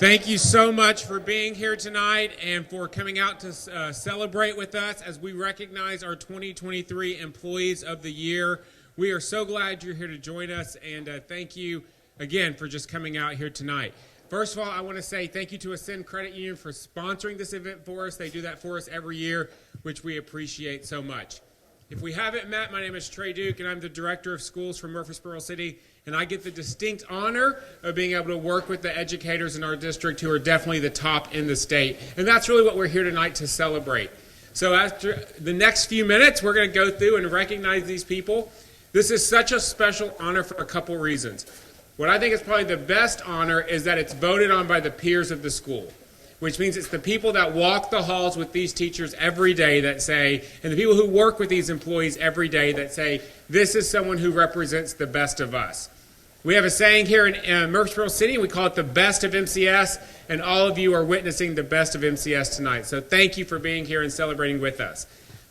Thank you so much for being here tonight and for coming out to celebrate with us as we recognize our 2023 Employees of the Year. We are so glad you're here to join us, and thank you again for just coming out here tonight. First of all, I want to say thank you to Ascend Credit Union for sponsoring this event for us. They do that for us every year, which we appreciate so much. If we haven't met, my name is Trey Duke, and I'm the Director of Schools for Murfreesboro City, and I get the distinct honor of being able to work with the educators in our district who are definitely the top in the state. And that's really what we're here tonight to celebrate. So after the next few minutes, we're going to go through and recognize these people. This is such a special honor for a couple reasons. What I think is probably the best honor is that it's voted on by the peers of the school, which means it's the people that walk the halls with these teachers every day that say, and the people who work with these employees every day that say, this is someone who represents the best of us. We have a saying here in Murfreesboro City, and we call it the best of MCS, and all of you are witnessing the best of MCS tonight. So thank you for being here and celebrating with us.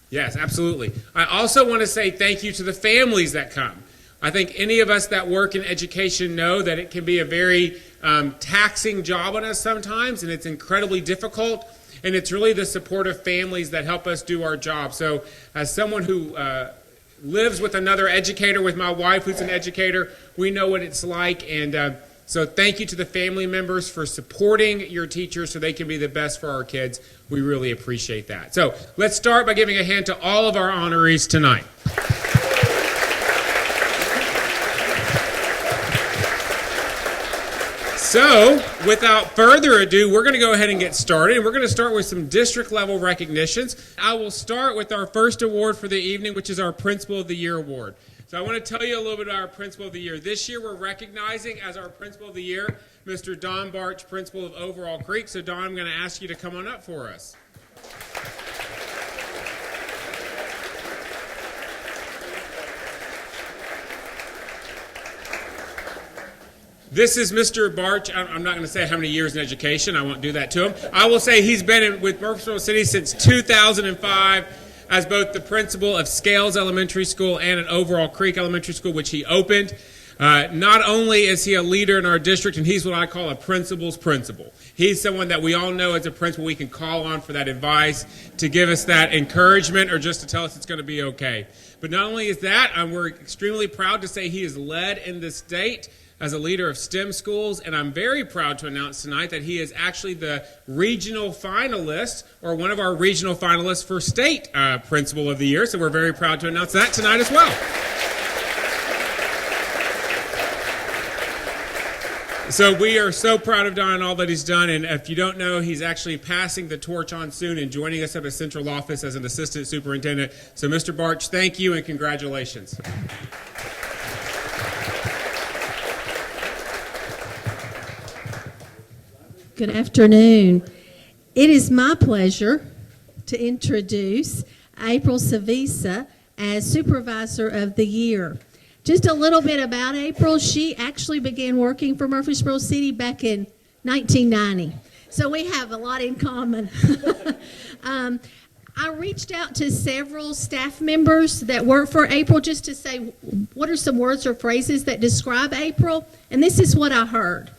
Yes, absolutely. I also want to say thank you to the families that come. I think any of us that work in education know that it can be a very taxing job on us sometimes, and it's incredibly difficult, and it's really the support of families that help us do our job. So as someone who lives with another educator, with my wife who's an educator, we know what it's like, and so thank you to the family members for supporting your teachers so they can be the best for our kids. We really appreciate that. So let's start by giving a hand to all of our honorees tonight. So, without further ado, we're going to go ahead and get started. And we're going to start with some district-level recognitions. I will start with our first award for the evening, which is our Principal of the Year award. So I want to tell you a little bit about our Principal of the Year. This year, we're recognizing as our Principal of the Year, Mr. Don Barch, Principal of Overall Creek. So, Don, I'm going to ask you to come on up for us. This is Mr. Barch. I'm not going to say how many years in education. I won't do that to him. I will say he's been with Murfreesboro City since 2005 as both the principal of Scales Elementary School and an Overall Creek Elementary School, which he opened. Not only is he a leader in our district, and he's what I call a principal's principal. He's someone that we all know as a principal we can call on for that advice, to give us that encouragement, or just to tell us it's going to be okay. But not only is that, we're extremely proud to say he is led in the state as a leader of STEM schools, and I'm very proud to announce tonight that he is actually the regional finalist, or one of our regional finalists for State Principal of the Year, so we're very proud to announce that tonight as well. So we are so proud of Don and all that he's done, and if you don't know, he's actually passing the torch on soon and joining us at the central office as an assistant superintendent. So Mr. Barch, thank you and congratulations. Good afternoon. It is my pleasure to introduce April Savisa as Supervisor of the Year. Just a little bit about April. She actually began working for Murfreesboro City back in 1990. So we have a lot in common. I reached out to several staff members that work for April just to say, what are some words or phrases that describe April? And this is what I heard.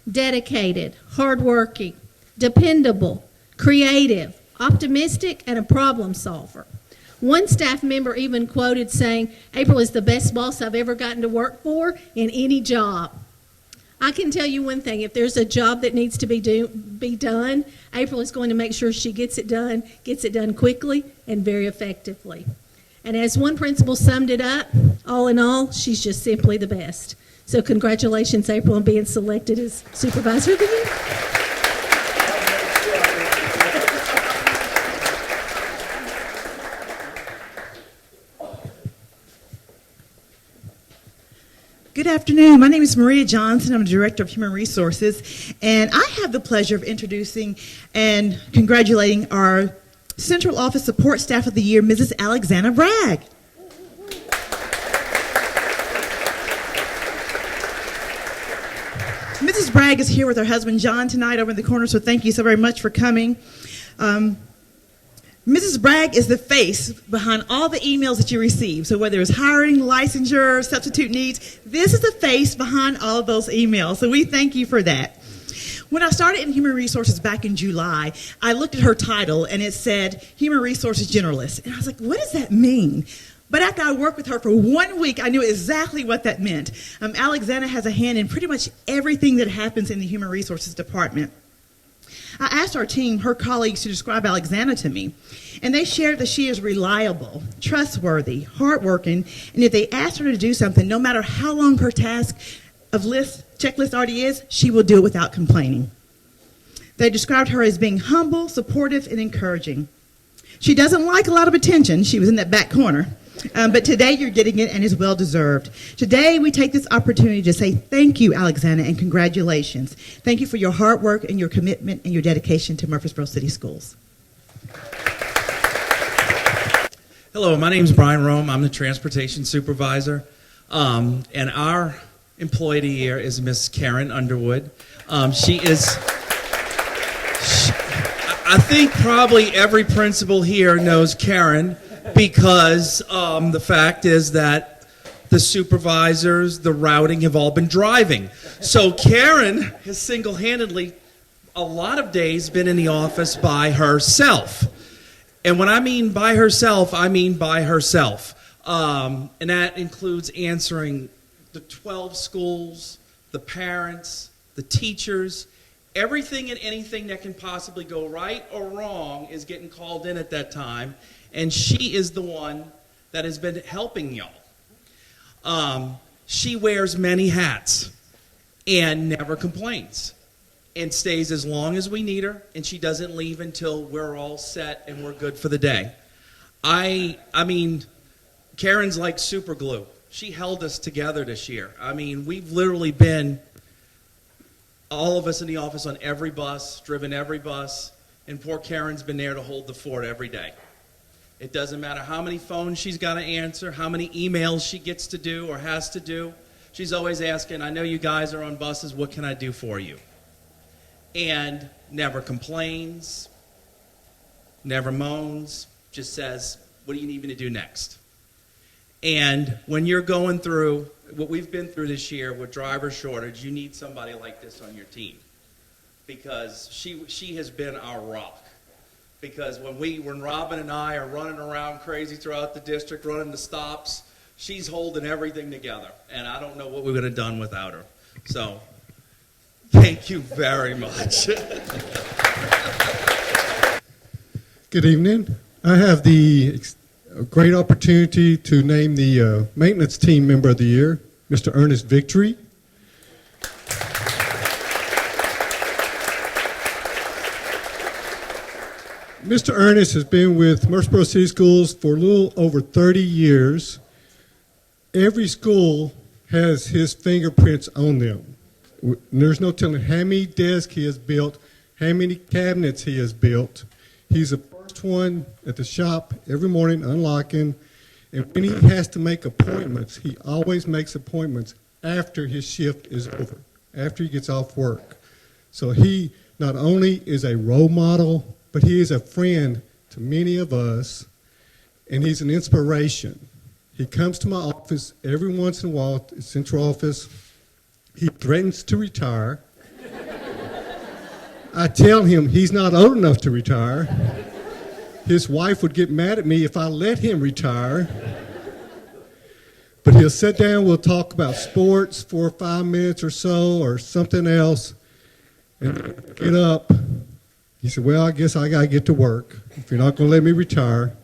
Dedicated, hardworking, dependable, creative, optimistic, and a problem solver. One staff member even quoted saying, April is the best boss I've ever gotten to work for in any job. I can tell you one thing, if there's a job that needs to be done, April is going to make sure she gets it done quickly and very effectively. And as one principal summed it up, all in all, she's just simply the best. So congratulations, April, on being selected as Supervisor of the Year. Good afternoon. My name is Maria Johnson. I'm the Director of Human Resources, and I have the pleasure of introducing and congratulating our Central Office Support Staff of the Year, Mrs. Alexandra Bragg. Mrs. Bragg is here with her husband, John, tonight over in the corner, so thank you so very much for coming. Mrs. Bragg is the face behind all the emails that you receive. So whether it's hiring, licensure, substitute needs, this is the face behind all of those emails. So we thank you for that. When I started in Human Resources back in July, I looked at her title and it said Human Resources Generalist. And I was like, what does that mean? But after I worked with her for 1 week, I knew exactly what that meant. Alexandra has a hand in pretty much everything that happens in the Human Resources Department. I asked our team, her colleagues, to describe Alexandra to me, and they shared that she is reliable, trustworthy, hardworking, and if they asked her to do something, no matter how long her checklist already is, she will do it without complaining. They described her as being humble, supportive, and encouraging. She doesn't like a lot of attention. She was in that back corner. But today you're getting it and it's well deserved. Today we take this opportunity to say thank you, Alexandra, and congratulations. Thank you for your hard work and your commitment and your dedication to Murfreesboro City Schools. Hello, my name is Brian Rome. I'm the transportation supervisor. And our employee of the year is Miss Karen Underwood. I think probably every principal here knows Karen because the fact is that the supervisors, the routing have all been driving. So Karen has single-handedly, a lot of days, been in the office by herself. And when I mean by herself, I mean by herself. And that includes answering the 12 schools, the parents, the teachers. Everything and anything that can possibly go right or wrong is getting called in at that time. And she is the one that has been helping y'all. She wears many hats and never complains and stays as long as we need her, and she doesn't leave until we're all set and we're good for the day. I mean, Karen's like super glue. She held us together this year. I mean, we've literally been, all of us in the office, on every bus, driven every bus, and poor Karen's been there to hold the fort every day. It doesn't matter how many phones she's got to answer, how many emails she gets to do or has to do. She's always asking, I know you guys are on buses, what can I do for you? And never complains, never moans, just says, what do you need me to do next? And when you're going through what we've been through this year with driver shortage, you need somebody like this on your team because she has been our rock. Because when Robin and I are running around crazy throughout the district, running the stops, she's holding everything together. And I don't know what we would have done without her. So, thank you very much. Good evening. I have the great opportunity to name the maintenance team member of the year, Mr. Ernest Victory. Mr. Ernest has been with Murfreesboro City Schools for a little over 30 years. Every school has his fingerprints on them. There's no telling how many desks he has built, how many cabinets he has built. He's the first one at the shop every morning unlocking, and when he has to make appointments, he always makes appointments after his shift is over, after he gets off work. So he not only is a role model, but he is a friend to many of us, and he's an inspiration. He comes to my office every once in a while, the central office. He threatens to retire. I tell him he's not old enough to retire. His wife would get mad at me if I let him retire. But he'll sit down, we'll talk about sports 4 or 5 minutes or so, or something else, and get up. He said, well, I guess I got to get to work if you're not going to let me retire.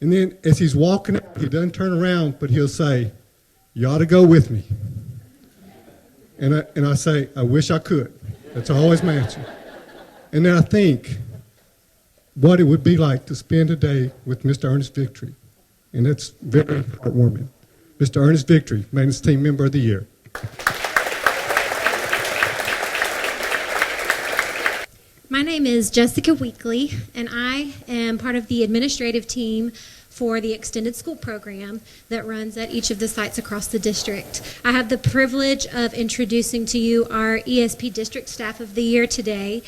And then as he's walking out, he doesn't turn around, but he'll say, you ought to go with me. And I say, I wish I could. That's always my answer. And then I think what it would be like to spend a day with Mr. Ernest Victory. And that's very heartwarming. Mr. Ernest Victory, Maintenance Team Member of the Year. My name is Jessica Weekly, and I am part of the administrative team for the extended school program that runs at each of the sites across the district. I have the privilege of introducing to you our ESP District Staff of the Year today.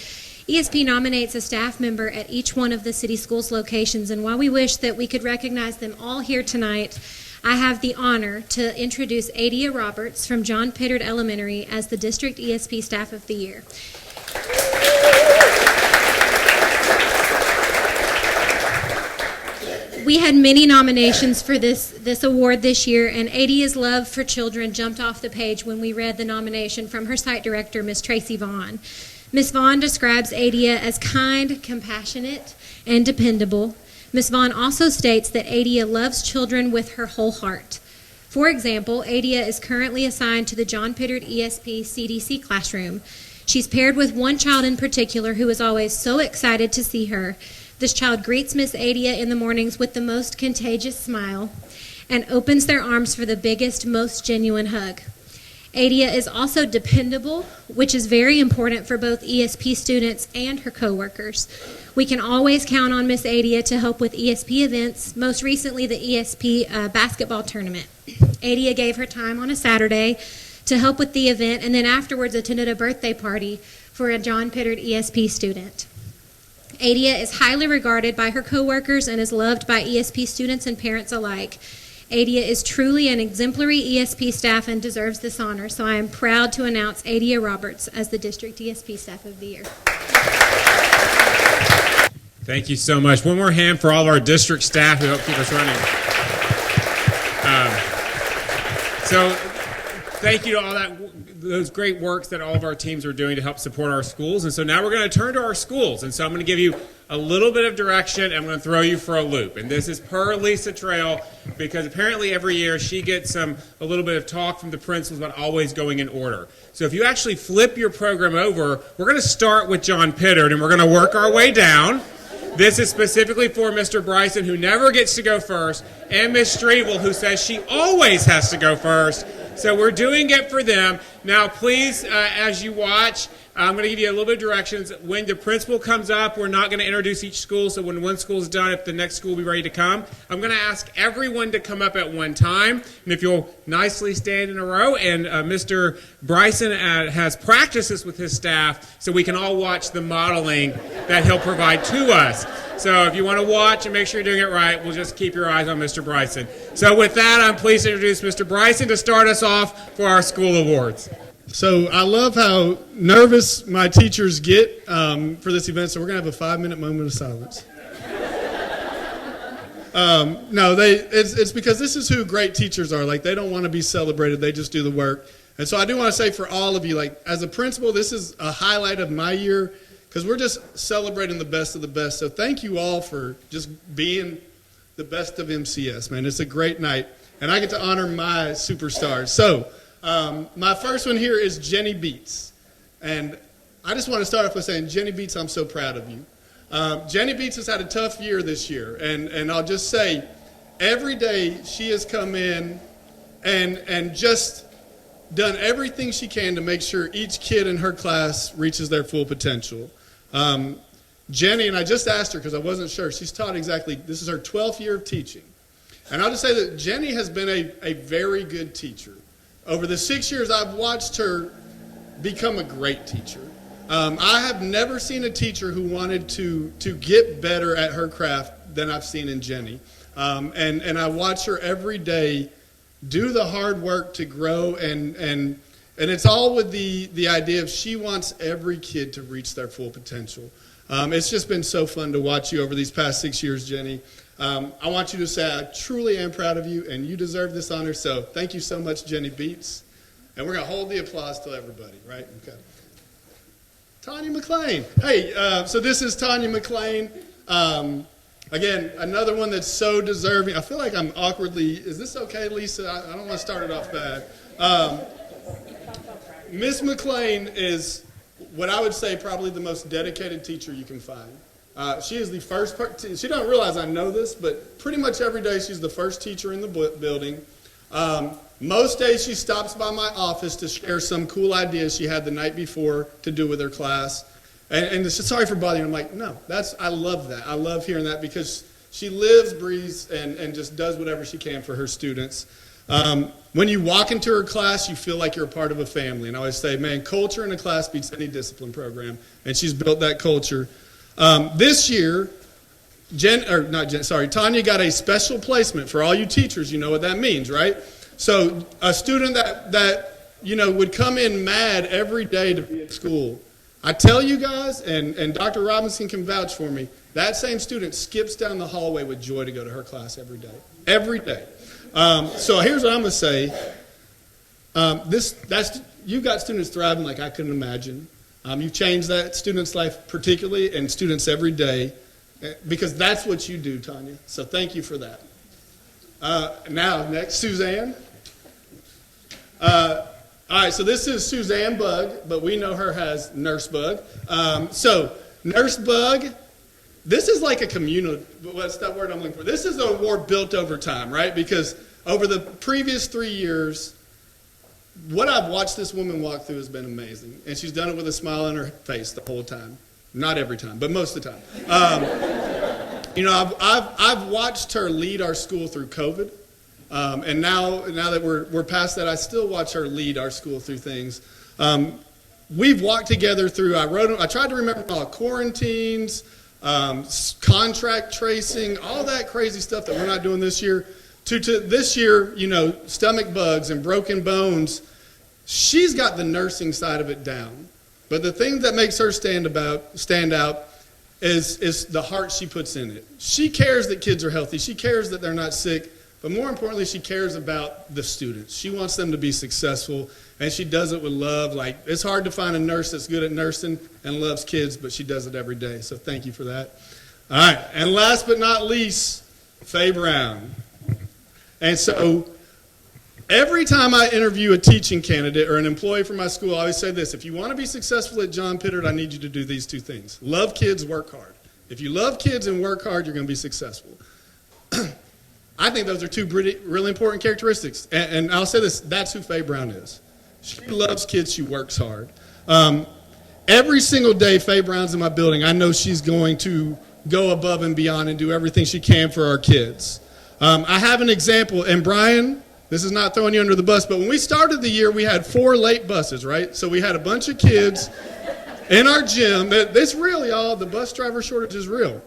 ESP nominates a staff member at each one of the city schools locations, and while we wish that we could recognize them all here tonight, I have the honor to introduce Adia Roberts from John Pittard Elementary as the District ESP Staff of the Year. We had many nominations for this award this year, and Adia's love for children jumped off the page when we read the nomination from her site director, Ms. Tracy Vaughn. Ms. Vaughn describes Adia as kind, compassionate, and dependable. Ms. Vaughn also states that Adia loves children with her whole heart. For example, Adia is currently assigned to the John Pittard ESP CDC classroom. She's paired with one child in particular who is always so excited to see her. This child greets Miss Adia in the mornings with the most contagious smile and opens their arms for the biggest, most genuine hug. Adia is also dependable, which is very important for both ESP students and her coworkers. We can always count on Miss Adia to help with ESP events, most recently the ESP basketball tournament. Adia gave her time on a Saturday to help with the event, and then afterwards attended a birthday party for a John Pittard ESP student. Adia is highly regarded by her coworkers and is loved by ESP students and parents alike. Adia is truly an exemplary ESP staff and deserves this honor, so I am proud to announce Adia Roberts as the District ESP Staff of the Year. Thank you so much. One more hand for all of our district staff who help keep us running. So thank you to all those great works that all of our teams are doing to help support our schools. And so now we're going to turn to our schools. And so I'm going to give you a little bit of direction, and I'm going to throw you for a loop. And this is per Lisa Trail, because apparently every year she gets a little bit of talk from the principals about always going in order. So if you actually flip your program over, we're going to start with John Pittard, and we're going to work our way down. This is specifically for Mr. Bryson, who never gets to go first, and Ms. Strevel, who says she always has to go first. So we're doing it for them. Now, please, as you watch, I'm going to give you a little bit of directions. When the principal comes up, we're not going to introduce each school. So when one school is done, if the next school will be ready to come, I'm going to ask everyone to come up at one time. And if you'll nicely stand in a row. And Mr. Bryson has practiced this with his staff so we can all watch the modeling that he'll provide to us. So if you want to watch and make sure you're doing it right, we'll just keep your eyes on Mr. Bryson. So with that, I'm pleased to introduce Mr. Bryson to start us off for our school awards. So I love how nervous my teachers get for this event, so we're going to have a 5-minute moment of silence. It's because this is who great teachers are. Like, they don't want to be celebrated, they just do the work. And so I do want to say for all of you, like, as a principal, this is a highlight of my year, because we're just celebrating the best of the best. So thank you all for just being the best of MCS, man. It's a great night. And I get to honor my superstars. So my first one here is Jenny Beats. And I just want to start off with saying, Jenny Beats, I'm so proud of you. Jenny Beats has had a tough year this year. And I'll just say, every day she has come in and just done everything she can to make sure each kid in her class reaches their full potential. Jenny, and I just asked her because I wasn't sure, she's taught exactly, this is her 12th year of teaching. And I'll just say that Jenny has been a very good teacher. Over the 6 years, I've watched her become a great teacher. I have never seen a teacher who wanted to get better at her craft than I've seen in Jenny. And I watch her every day do the hard work to grow, and it's all with the idea of she wants every kid to reach their full potential. It's just been so fun to watch you over these past 6 years, Jenny. I want you to say I truly am proud of you, and you deserve this honor. So thank you so much, Jenny Beats. And we're going to hold the applause to everybody, right? Okay. Tanya McLean. Hey, so this is Tanya McLean. Again, another one that's so deserving. I feel like I'm awkwardly, is this okay, Lisa? I don't want to start it off bad. Miss McLean is what I would say probably the most dedicated teacher you can find. She is the first, she don't realize I know this, but pretty much every day she's the first teacher in the building. Most days she stops by my office to share some cool idea she had the night before to do with her class. And it's sorry for bothering you. I'm like, no, I love that. I love hearing that because she lives, breathes, and just does whatever she can for her students. When you walk into her class, you feel like you're a part of a family. And I always say, man, culture in a class beats any discipline program. And she's built that culture. This year, Tanya got a special placement. For all you teachers, you know what that means, right? So a student that would come in mad every day to be at school. I tell you guys, and Dr. Robinson can vouch for me, that same student skips down the hallway with joy to go to her class every day. Every day. So here's what I'm going to say. You've got students thriving like I couldn't imagine. You've changed that student's life particularly, and students every day, because that's what you do, Tanya. So thank you for that. Now, next, Suzanne. All right, so this is Suzanne Bug, but we know her as Nurse Bug. So Nurse Bug, this is like a communal, what's that word I'm looking for? This is an award built over time, right? Because over the previous 3 years, what I've watched this woman walk through has been amazing. And she's done it with a smile on her face the whole time. Not every time, but most of the time. I've watched her lead our school through COVID. And now that we're past that, I still watch her lead our school through things. We've walked together through, I tried to remember all quarantines, contract tracing, all that crazy stuff that we're not doing this year. To this year, stomach bugs and broken bones. She's got the nursing side of it down. But the thing that makes her stand out is the heart she puts in it. She cares that kids are healthy. She cares that they're not sick. But more importantly, she cares about the students. She wants them to be successful, and she does it with love. Like, it's hard to find a nurse that's good at nursing and loves kids, but she does it every day. So thank you for that. All right, and last but not least, Faye Brown. And so every time I interview a teaching candidate or an employee for my school, I always say this: if you want to be successful at John Pittard, I need you to do these two things. Love kids, work hard. If you love kids and work hard, you're going to be successful. I think those are two really important characteristics. And I'll say this, that's who Faye Brown is. She loves kids, she works hard. Every single day Faye Brown's in my building, I know she's going to go above and beyond and do everything she can for our kids. I have an example, and Brian, this is not throwing you under the bus, but when we started the year, we had 4 late buses, right? So we had a bunch of kids in our gym. It's real, y'all. The bus driver shortage is real.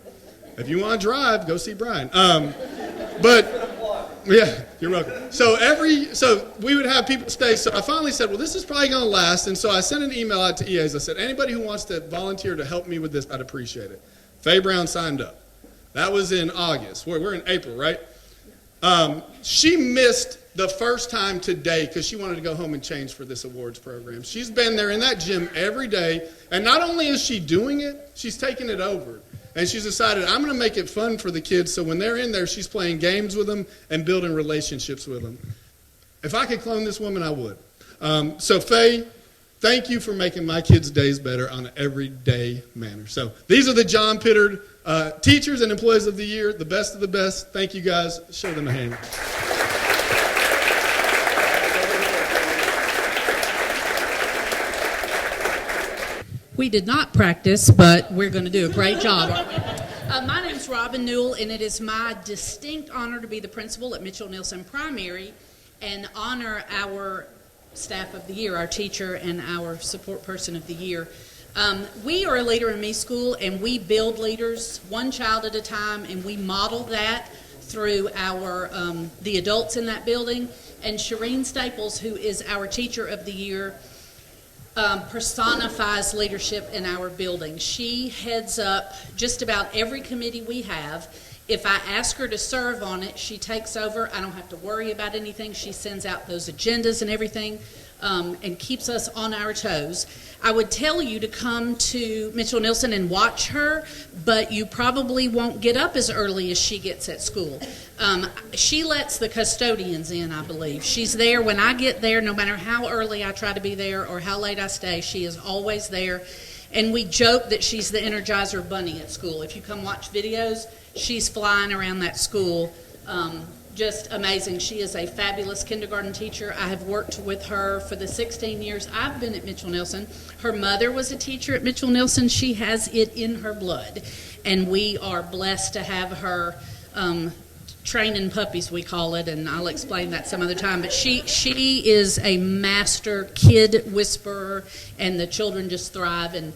If you want to drive, go see Brian. But yeah, you're welcome. So we would have people stay. So I finally said, well, this is probably going to last. And so I sent an email out to EAs. I said, anybody who wants to volunteer to help me with this, I'd appreciate it. Faye Brown signed up. That was in August. We're in April, right? She missed the first time today because she wanted to go home and change for this awards program. She's been there in that gym every day. And not only is she doing it, she's taking it over. And she's decided, I'm going to make it fun for the kids, so when they're in there, she's playing games with them and building relationships with them. If I could clone this woman, I would. So Faye, thank you for making my kids' days better on an everyday manner. So these are the John Pittard Teachers and Employees of the Year, the best of the best. Thank you, guys. Show them a hand. We did not practice, but we're going to do a great job. My name is Robin Newell, and it is my distinct honor to be the principal at Mitchell Nielsen Primary and honor our staff of the year, our teacher and our support person of the year. We are a Leader in Me school, and we build leaders one child at a time, and we model that through our the adults in that building. And Shireen Staples, who is our teacher of the year, personifies leadership in our building. She heads up just about every committee we have. If I ask her to serve on it, she takes over. I don't have to worry about anything. She sends out those agendas and everything and keeps us on our toes. I would tell you to come to Mitchell Nielsen and watch her, but you probably won't get up as early as she gets at school. She lets the custodians in, I believe. She's there when I get there, no matter how early I try to be there or how late I stay, she is always there. And we joke that she's the Energizer Bunny at school. If you come watch videos, she's flying around that school. Just amazing. She is a fabulous kindergarten teacher. I have worked with her for the 16 years I've been at Mitchell Nielsen. Her mother was a teacher at Mitchell Nielsen. She has it in her blood. And we are blessed to have her training puppies, we call it, and I'll explain that some other time. But she is a master kid whisperer, and the children just thrive. And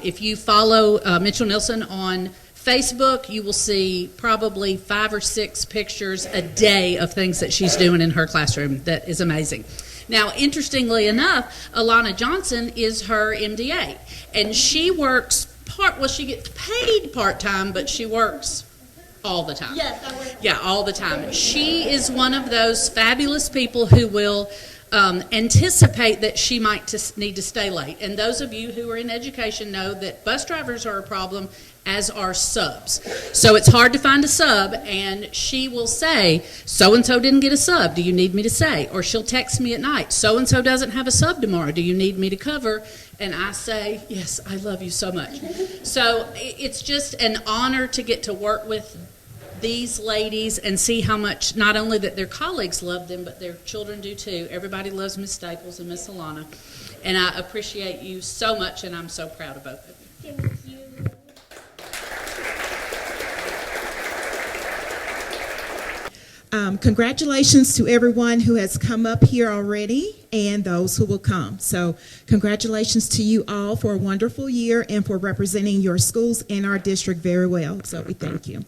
if you follow Mitchell Nielsen on Facebook, you will see probably 5 or 6 pictures a day of things that she's doing in her classroom. That is amazing. Now, interestingly enough, Alana Johnson is her MDA, and she works she gets paid part-time, but she works all the time. Yes, I work. Yeah, all the time. She is one of those fabulous people who will anticipate that she might need to stay late. And those of you who are in education know that bus drivers are a problem, as are subs. So it's hard to find a sub, and she will say, so-and-so didn't get a sub, do you need me to say? Or she'll text me at night, so-and-so doesn't have a sub tomorrow, do you need me to cover? And I say, yes, I love you so much. So it's just an honor to get to work with these ladies and see how much, not only that their colleagues love them, but their children do too. Everybody loves Miss Staples and Miss Alana. And I appreciate you so much, and I'm so proud of both of you. Thank you. Congratulations to everyone who has come up here already and those who will come. So congratulations to you all for a wonderful year and for representing your schools and our district very well. So we thank you.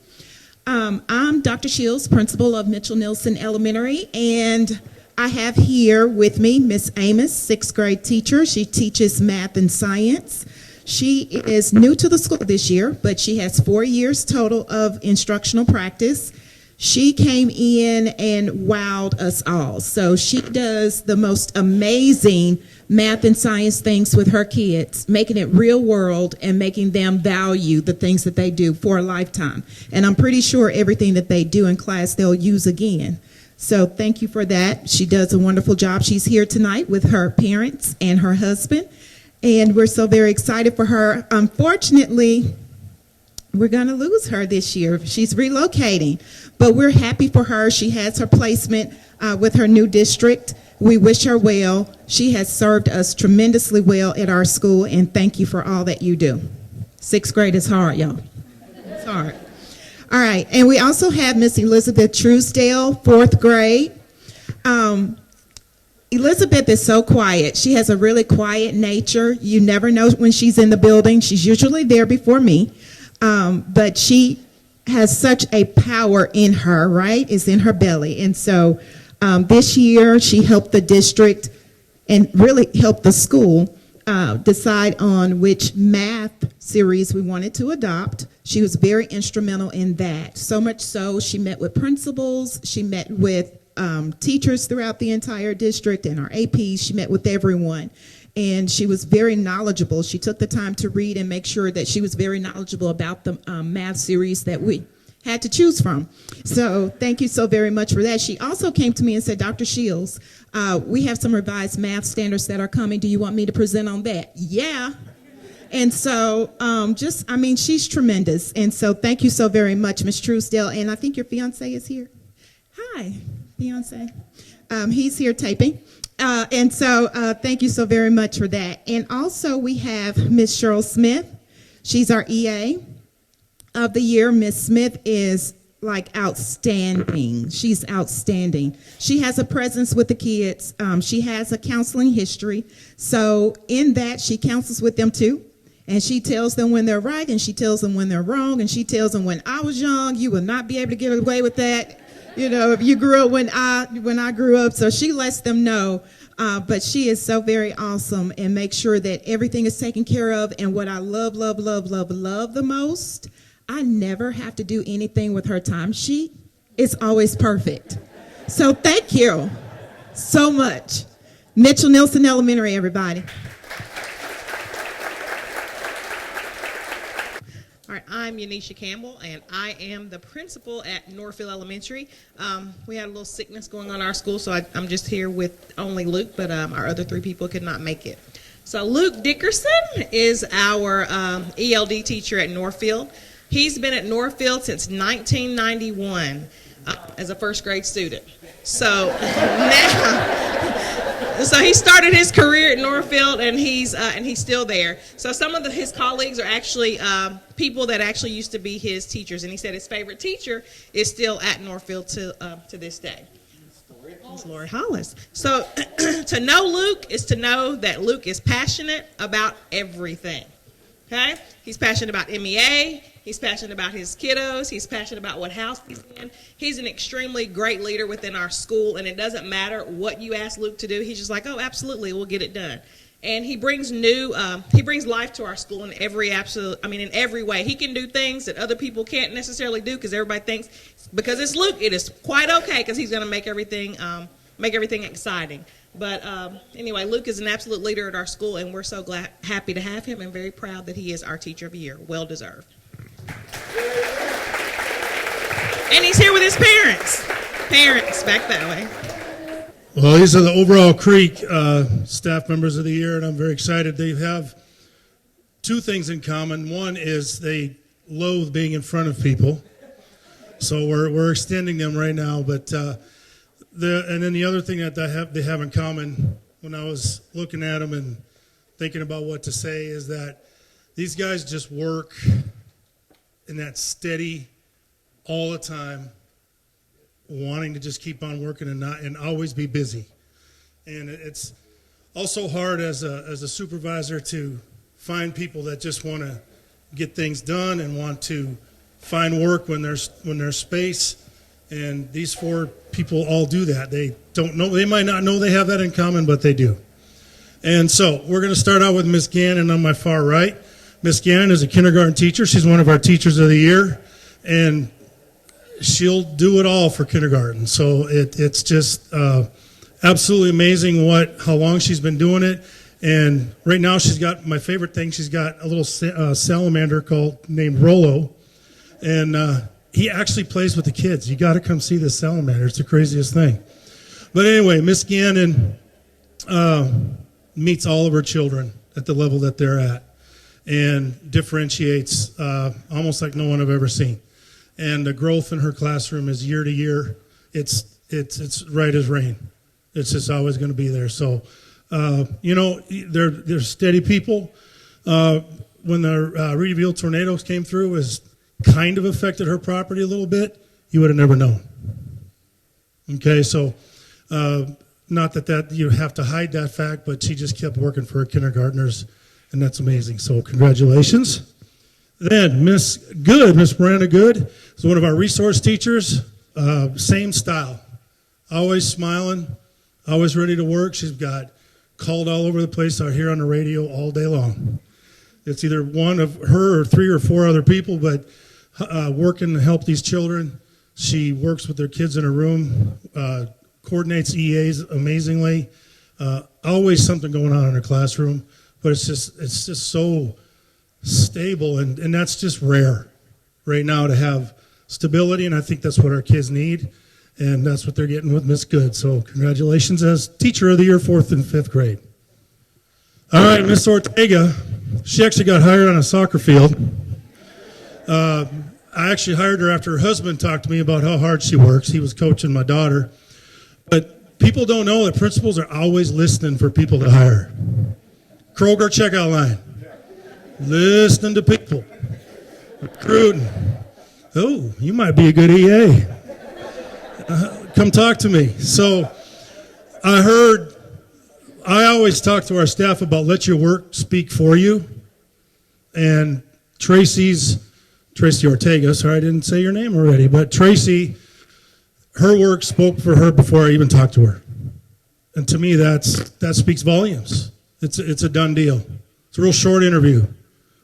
I'm Dr. Shields, principal of Mitchell Nelson Elementary, and I have here with me Miss Amos, 6th grade teacher. She teaches math and science. She is new to the school this year, but she has 4 years total of instructional practice. She came in and wowed us all. So she does the most amazing math and science things with her kids, making it real world and making them value the things that they do for a lifetime. And I'm pretty sure everything that they do in class they'll use again. So thank you for that. She does a wonderful job. She's here tonight with her parents and her husband, and we're so very excited for her. Unfortunately, we're going to lose her this year. She's relocating, but we're happy for her. She has her placement with her new district. We wish her well. She has served us tremendously well at our school, and thank you for all that you do. 6th grade is hard, y'all. It's hard. All right, and we also have Miss Elizabeth Truesdale, 4th grade. Elizabeth is so quiet. She has a really quiet nature. You never know when she's in the building. She's usually there before me. But she has such a power in her, right? It's in her belly. And so this year she helped the district and really helped the school decide on which math series we wanted to adopt. She was very instrumental in that. So much so she met with principals, she met with teachers throughout the entire district and our APs. She met with everyone. And she was very knowledgeable. She took the time to read and make sure that she was very knowledgeable about the math series that we had to choose from. So thank you so very much for that. She also came to me and said, Dr. Shields, we have some revised math standards that are coming. Do you want me to present on that? Yeah. And so she's tremendous. And so thank you so very much, Ms. Truesdale. And I think your fiance is here. Hi, fiance. He's here taping. And so thank you so very much for that. And also we have Miss Cheryl Smith. She's our EA of the year. Miss Smith is like outstanding. She's outstanding. She has a presence with the kids. She has a counseling history. So in that, she counsels with them too. And she tells them when they're right, and she tells them when they're wrong, and she tells them when I was young, you will not be able to get away with that. You know, if you grew up when I grew up. So she lets them know. But she is so very awesome and makes sure that everything is taken care of. And what I love the most, I never have to do anything with her timesheet. It's always perfect. So thank you so much. Mitchell Nelson Elementary, everybody. All right, I'm Yanisha Campbell, and I am the principal at Northfield Elementary. We had a little sickness going on in our school, so I'm just here with only Luke, but our other 3 people could not make it. So Luke Dickerson is our ELD teacher at Northfield. He's been at Northfield since 1991 as a 1st grade student. So so he started his career at Northfield, and he's still there. So some of his colleagues are actually people that actually used to be his teachers, and he said his favorite teacher is still at Northfield to this day. It's Lori Hollis. So to know Luke is to know that Luke is passionate about everything. Okay? He's passionate about MEA. He's passionate about his kiddos. He's passionate about what house he's in. He's an extremely great leader within our school, and it doesn't matter what you ask Luke to do. He's just like, oh, absolutely, we'll get it done. And he brings life to our school in every way. He can do things that other people can't necessarily do because everybody thinks because it's Luke, it is quite okay because he's going to make everything exciting. But anyway, Luke is an absolute leader at our school, and we're so happy to have him and very proud that he is our Teacher of the Year. Well deserved. And he's here with his parents. Parents, back that way. Well, these are the overall Creek staff members of the year, and I'm very excited. They have two things in common. One is they loathe being in front of people, so we're extending them right now. But and then the other thing that they have in common, when I was looking at them and thinking about what to say, is that these guys just work in that steady, all the time, wanting to just keep on working and always be busy. And it's also hard as a supervisor to find people that just want to get things done and want to find work when there's space. And these four people all do that. They don't know, they might not know they have that in common, but they do. And so we're going to start out with Miss Gannon on my far right. Miss Gannon is a kindergarten teacher. She's one of our teachers of the year, and she'll do it all for kindergarten. So it's just absolutely amazing how long she's been doing it. And right now she's got my favorite thing. She's got a little salamander named Rolo, and he actually plays with the kids. You got to come see this salamander. It's the craziest thing. But anyway, Miss Gannon meets all of her children at the level that they're at and differentiates almost like no one I've ever seen. And the growth in her classroom is year to year. It's right as rain. It's just always going to be there. So, they're steady people. When the Reedville tornadoes came through, it kind of affected her property a little bit. You would have never known. Okay, so not that you have to hide that fact, but she just kept working for her kindergartners, and that's amazing. So congratulations. Then Miss Miranda Good, is one of our resource teachers. Same style, always smiling, always ready to work. She's got called all over the place out here on the radio all day long. It's either one of her or three or four other people, but working to help these children. She works with their kids in a room, coordinates EAs amazingly. Always something going on in her classroom, but it's just so stable, and that's just rare right now to have stability, and I think that's what our kids need, and that's what they're getting with Miss Good. So congratulations as Teacher of the Year, 4th and 5th grade. All right, Miss Ortega, she actually got hired on a soccer field. I actually hired her after her husband talked to me about how hard she works. He was coaching my daughter. But people don't know that principals are always listening for people to hire. Kroger checkout line. Listening to people. Recruiting. Oh, you might be a good EA. Come talk to me. So I always talk to our staff about let your work speak for you. And Tracy Ortega, sorry I didn't say your name already, but Tracy, her work spoke for her before I even talked to her. And to me, that speaks volumes. It's a done deal. It's a real short interview.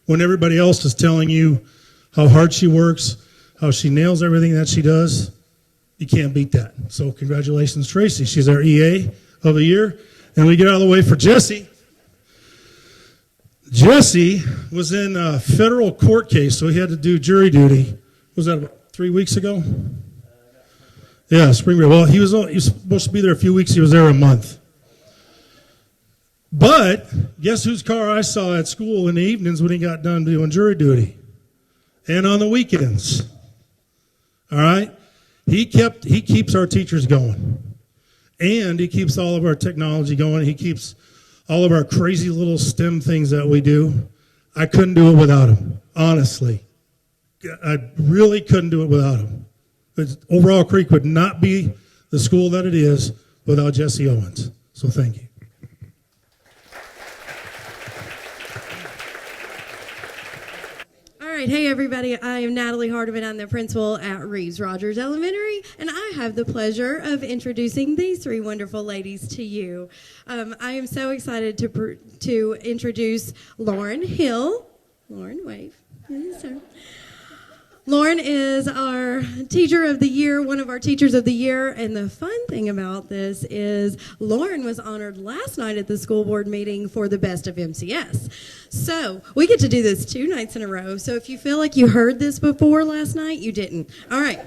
When everybody else is telling you how hard she works, how she nails everything that she does, you can't beat that. So congratulations, Tracy. She's our EA of the year. And we get out of the way for Jesse. Jesse was in a federal court case, so he had to do jury duty. Was that about 3 weeks ago? Yeah, spring break. Well, he was supposed to be there a few weeks. He was there a month. But guess whose car I saw at school in the evenings when he got done doing jury duty? And on the weekends. All right? He keeps our teachers going. And he keeps all of our technology going. He keeps all of our crazy little STEM things that we do. I couldn't do it without him, honestly. I really couldn't do it without him. Overall Creek would not be the school that it is without Jesse Owens. So thank you. All right, hey everybody, I am Natalie Hardiman. I'm the principal at Reeves Rogers Elementary, and I have the pleasure of introducing these three wonderful ladies to you. I am so excited to introduce Lauren Hill. Lauren, wave. Yes, sir. Lauren is our Teacher of the Year, one of our Teachers of the Year, and the fun thing about this is Lauren was honored last night at the school board meeting for the best of MCS. So we get to do this 2 nights in a row, so if you feel like you heard this before last night, you didn't. All right.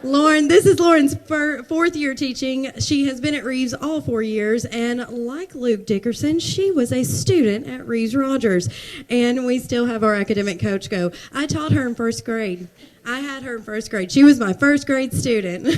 Lauren, this is Lauren's fourth year teaching. She has been at Reeves all 4 years, and like Luke Dickerson, she was a student at Reeves Rogers, and we still have our academic coach go. I taught her in first grade. I had her in first grade. She was my first grade student.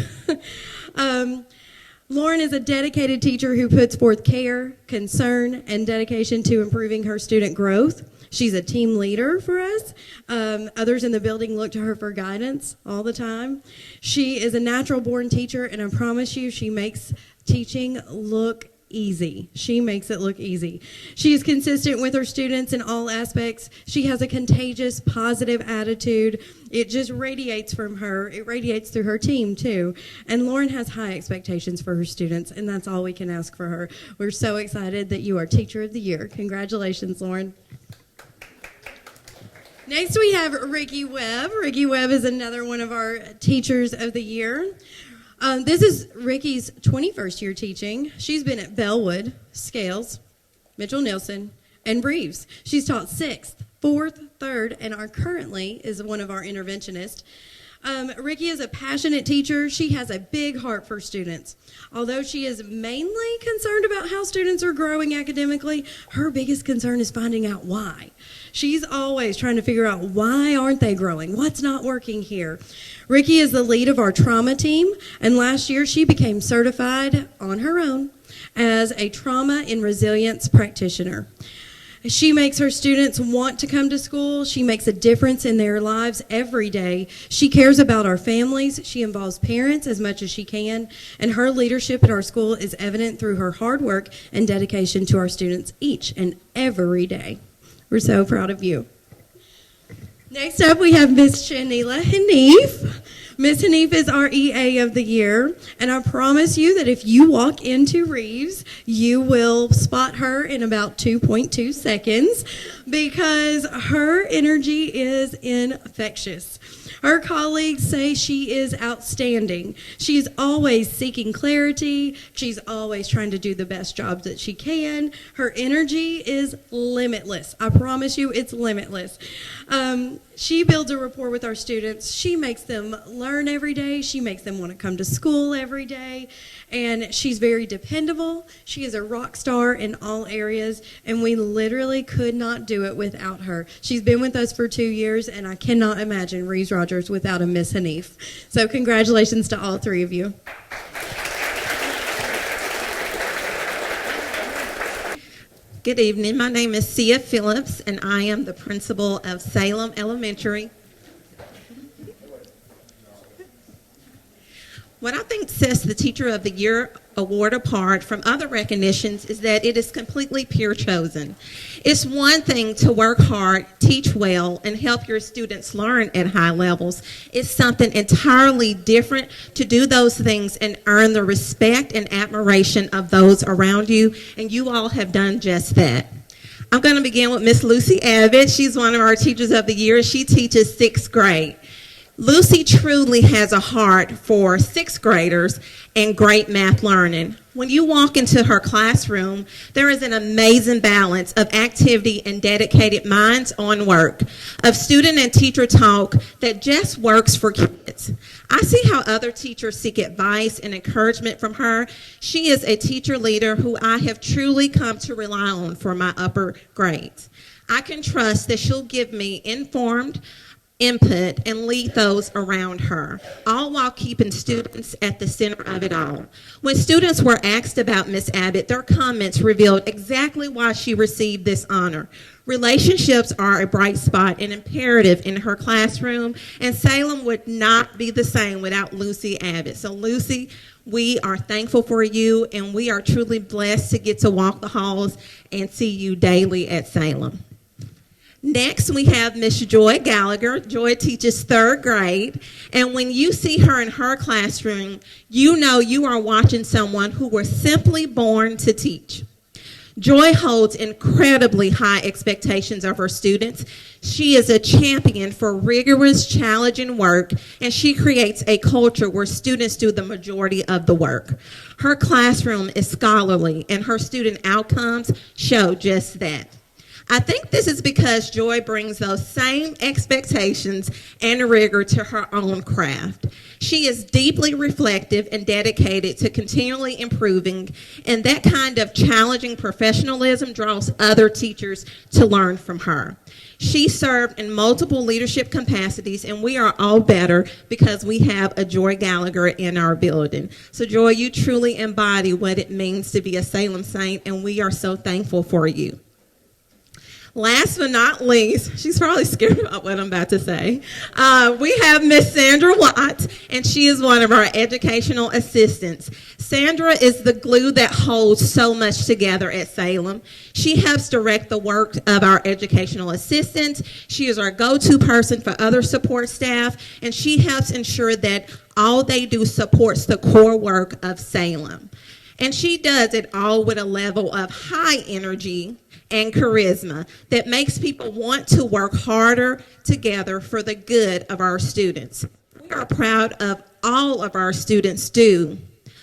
Lauren is a dedicated teacher who puts forth care, concern, and dedication to improving her student growth. She's a team leader for us. Others in the building look to her for guidance all the time. She is a natural-born teacher, and I promise you, she makes teaching look easy. She makes it look easy. She is consistent with her students in all aspects. She has a contagious, positive attitude. It just radiates from her. It radiates through her team, too. And Lauren has high expectations for her students, and that's all we can ask for her. We're so excited that you are Teacher of the Year. Congratulations, Lauren. Next, we have Ricky Webb. Ricky Webb is another one of our Teachers of the Year. This is Ricky's 21st year teaching. She's been at Bellwood, Scales, Mitchell Nielsen, and Reeves. She's taught 6th, 4th, 3rd, and currently is one of our interventionists. Ricky is a passionate teacher. She has a big heart for students. Although she is mainly concerned about how students are growing academically, her biggest concern is finding out why. She's always trying to figure out why aren't they growing? What's not working here? Ricky is the lead of our trauma team, and last year she became certified on her own as a trauma and resilience practitioner. She makes her students want to come to school. She makes a difference in their lives every day. She cares about our families. She involves parents as much as she can, and her leadership at our school is evident through her hard work and dedication to our students each and every day. We're so proud of you. Next up, we have Miss Shanila Hanif. Miss Hanif is our EA of the Year, and I promise you that if you walk into Reeves, you will spot her in about 2.2 seconds because her energy is infectious. Her colleagues say she is outstanding. She's always seeking clarity. She's always trying to do the best job that she can. Her energy is limitless. I promise you it's limitless. She builds a rapport with our students. She makes them learn every day. She makes them want to come to school every day. And she's very dependable. She is a rock star in all areas, and we literally could not do it without her. She's been with us for 2 years, and I cannot imagine Reeves Rogers without a Miss Hanif. So congratulations to all 3 of you. Good evening. My name is Sia Phillips, and I am the principal of Salem Elementary. What I think sets the Teacher of the Year award apart from other recognitions is that it is completely peer chosen. It's one thing to work hard, teach well, and help your students learn at high levels. It's something entirely different to do those things and earn the respect and admiration of those around you, and you all have done just that. I'm going to begin with Miss Lucy Abbott. She's one of our Teachers of the Year. She teaches 6th grade. Lucy truly has a heart for 6th graders and great math learning. When you walk into her classroom, there is an amazing balance of activity and dedicated minds on work, of student and teacher talk that just works for kids. I see how other teachers seek advice and encouragement from her. She is a teacher leader who I have truly come to rely on for my upper grades. I can trust that she'll give me informed input and lead those around her, all while keeping students at the center of it all. When students were asked about Miss Abbott, their comments revealed exactly why she received this honor. Relationships are a bright spot and imperative in her classroom, and Salem would not be the same without Lucy Abbott. So Lucy, we are thankful for you, and we are truly blessed to get to walk the halls and see you daily at Salem. Next, we have Miss Joy Gallagher. Joy teaches 3rd grade, and when you see her in her classroom, you know you are watching someone who was simply born to teach. Joy holds incredibly high expectations of her students. She is a champion for rigorous, challenging work, and she creates a culture where students do the majority of the work. Her classroom is scholarly, and her student outcomes show just that. I think this is because Joy brings those same expectations and rigor to her own craft. She is deeply reflective and dedicated to continually improving, and that kind of challenging professionalism draws other teachers to learn from her. She served in multiple leadership capacities, and we are all better because we have a Joy Gallagher in our building. So, Joy, you truly embody what it means to be a Salem Saint, and we are so thankful for you. Last but not least, she's probably scared about what I'm about to say. We have Miss Sandra Watt, and she is one of our educational assistants. Sandra is the glue that holds so much together at Salem. She helps direct the work of our educational assistants. She is our go-to person for other support staff, and she helps ensure that all they do supports the core work of Salem. And she does it all with a level of high energy and charisma that makes people want to work harder together for the good of our students. We are proud of all of our students do,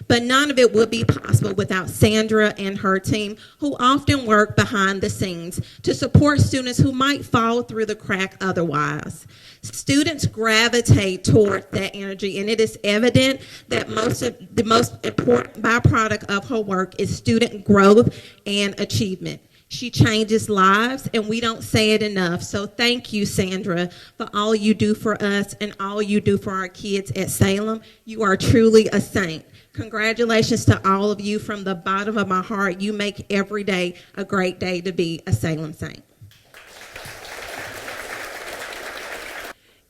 but none of it would be possible without Sandra and her team, who often work behind the scenes to support students who might fall through the crack otherwise. Students gravitate toward that energy, and it is evident that the most important byproduct of her work is student growth and achievement. She changes lives, and we don't say it enough. So thank you, Sandra, for all you do for us and all you do for our kids at Salem. You are truly a saint. Congratulations to all of you from the bottom of my heart. You make every day a great day to be a Salem Saint.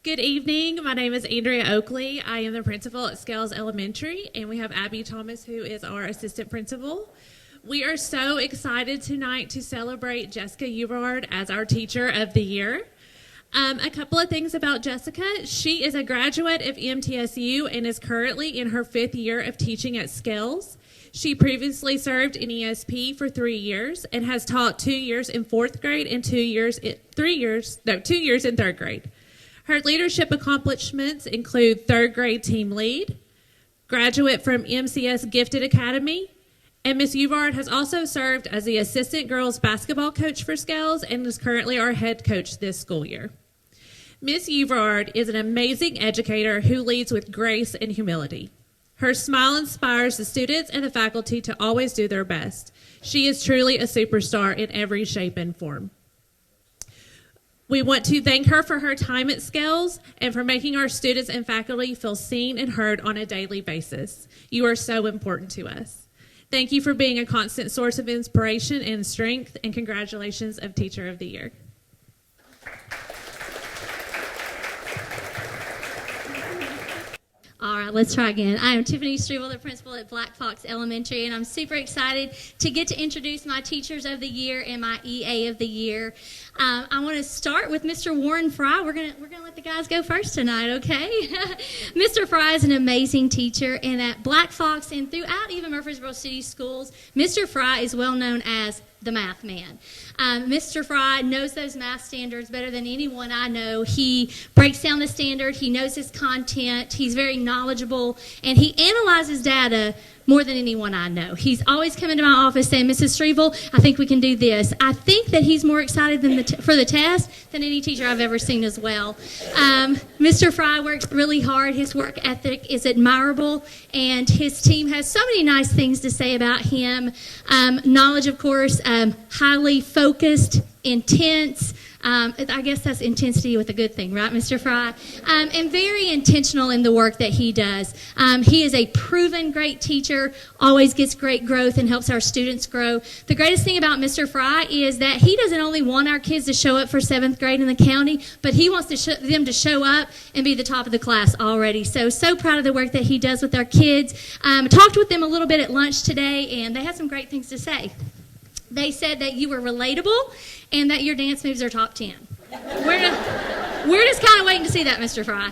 Good evening. My name is Andrea Oakley. I am the principal at Scales Elementary, and we have Abby Thomas, who is our assistant principal. We are so excited tonight to celebrate Jessica Uberard as our Teacher of the Year. A couple of things about Jessica. She is a graduate of MTSU and is currently in her 5th year of teaching at Scales. She previously served in ESP for 3 years and has taught 2 years in 4th grade and 2 years in 3rd grade. Her leadership accomplishments include 3rd grade team lead, graduate from MCS Gifted Academy, and Ms. Uvard has also served as the assistant girls basketball coach for Scales and is currently our head coach this school year. Ms. Uvard is an amazing educator who leads with grace and humility. Her smile inspires the students and the faculty to always do their best. She is truly a superstar in every shape and form. We want to thank her for her time at Scales and for making our students and faculty feel seen and heard on a daily basis. You are so important to us. Thank you for being a constant source of inspiration and strength, and congratulations of Teacher of the Year. All right, let's try again. I am Tiffany Struble, the principal at Black Fox Elementary, and I'm super excited to get to introduce my Teachers of the Year and my EA of the Year. I want to start with Mr. Warren Fry. We're gonna let the guys go first tonight, okay? Mr. Fry is an amazing teacher, and at Black Fox and throughout even Murfreesboro City Schools, Mr. Fry is well known as the math man. Mr. Fry knows those math standards better than anyone I know. He breaks down the standard, he knows his content, he's very knowledgeable, and he analyzes data more than anyone I know. He's always come into my office saying, Mrs. Strevel, I think we can do this. I think that he's more excited for the test than any teacher I've ever seen as well. Mr. Fry works really hard. His work ethic is admirable, and his team has so many nice things to say about him. Knowledge, of course, highly focused, intense. I guess that's intensity with a good thing, right, Mr. Fry? And very intentional in the work that he does. He is a proven great teacher, always gets great growth and helps our students grow. The greatest thing about Mr. Fry is that he doesn't only want our kids to show up for 7th grade in the county, but he wants them to show up and be the top of the class already. So proud of the work that he does with our kids. Talked with them a little bit at lunch today, and they had some great things to say. They said that you were relatable and that your dance moves are top 10. We're just kind of waiting to see that, Mr. Fry.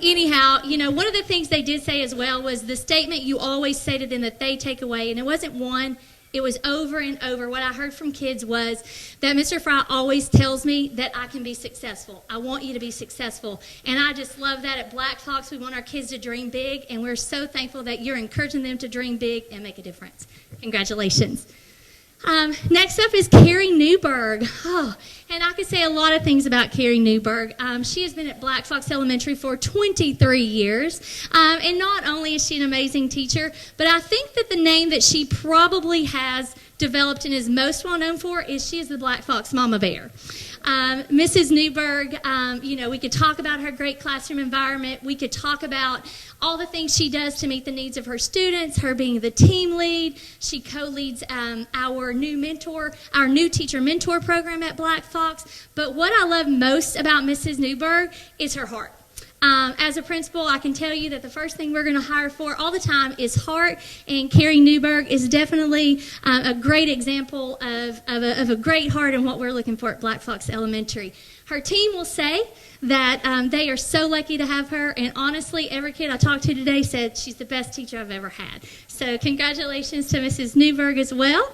Anyhow, one of the things they did say as well was the statement you always say to them that they take away, and it wasn't one, it was over and over. What I heard from kids was that Mr. Fry always tells me that I can be successful. I want you to be successful. And I just love that. At Black Fox, we want our kids to dream big, and we're so thankful that you're encouraging them to dream big and make a difference. Congratulations. Next up is Carrie Newberg. And I could say a lot of things about Carrie Newberg. She has been at Black Fox Elementary for 23 years. And not only is she an amazing teacher, but I think that the name that she probably has developed and is most well known for is she is the Black Fox Mama Bear. Mrs. Newberg, we could talk about her great classroom environment. We could talk about all the things she does to meet the needs of her students, her being the team lead. She co-leads our new teacher mentor program at Black Fox. But what I love most about Mrs. Newberg is her heart. As a principal, I can tell you that the first thing we're going to hire for all the time is heart, and Carrie Newberg is definitely a great example of a great heart and what we're looking for at Black Fox Elementary. Her team will say that they are so lucky to have her, and honestly, every kid I talked to today said she's the best teacher I've ever had. So congratulations to Mrs. Newberg as well.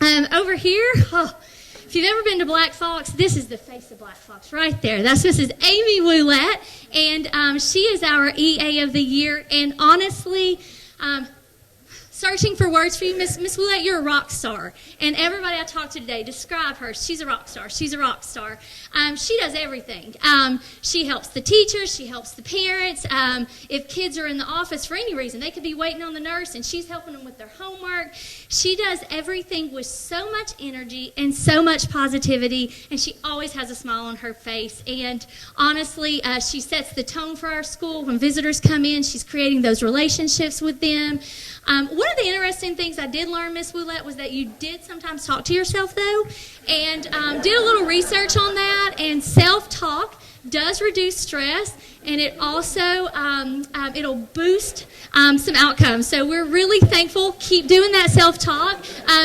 Over here, if you've ever been to Black Fox, this is the face of Black Fox right there. That's Mrs. Amy Woolette, and she is our EA of the Year. And honestly, searching for words for you, Miss Woolette, you're a rock star. And everybody I talked to today, describe her. She's a rock star. She's a rock star. She does everything. She helps the teachers. She helps the parents. If kids are in the office for any reason, they could be waiting on the nurse, and she's helping them with their homework. She does everything with so much energy and so much positivity, and she always has a smile on her face. And honestly, she sets the tone for our school. When visitors come in, she's creating those relationships with them. One of the interesting things I did learn, Miss Woolette, was that you did sometimes talk to yourself, though, and did a little research on that, and self-talk does reduce stress, and it also it'll boost some outcomes. So we're really thankful. Keep doing that self-talk.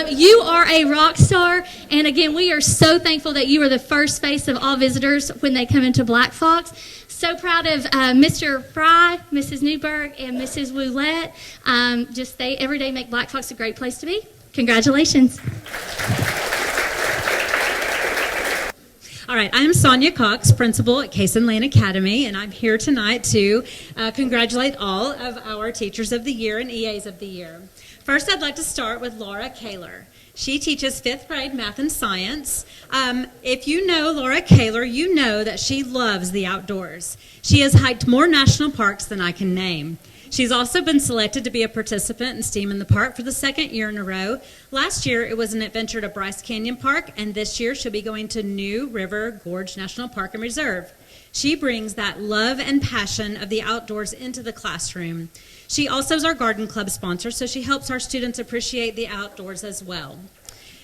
You are a rock star, and again, we are so thankful that you are the first face of all visitors when they come into Black Fox. So proud of Mr. Fry, Mrs. Newberg, and Mrs. Woolette. They every day make Black Fox a great place to be. Congratulations. All right, I'm Sonia Cox, principal at Cason Lane Academy, and I'm here tonight to congratulate all of our Teachers of the Year and EAs of the Year. First, I'd like to start with Laura Kaler. She teaches 5th grade math and science. If you know Laura Kaler, you know that she loves the outdoors. She has hiked more national parks than I can name. She's also been selected to be a participant in STEAM in the Park for the 2nd year in a row. Last year, it was an adventure to Bryce Canyon Park, and this year she'll be going to New River Gorge National Park and Reserve. She brings that love and passion of the outdoors into the classroom. She also is our garden club sponsor, so she helps our students appreciate the outdoors as well.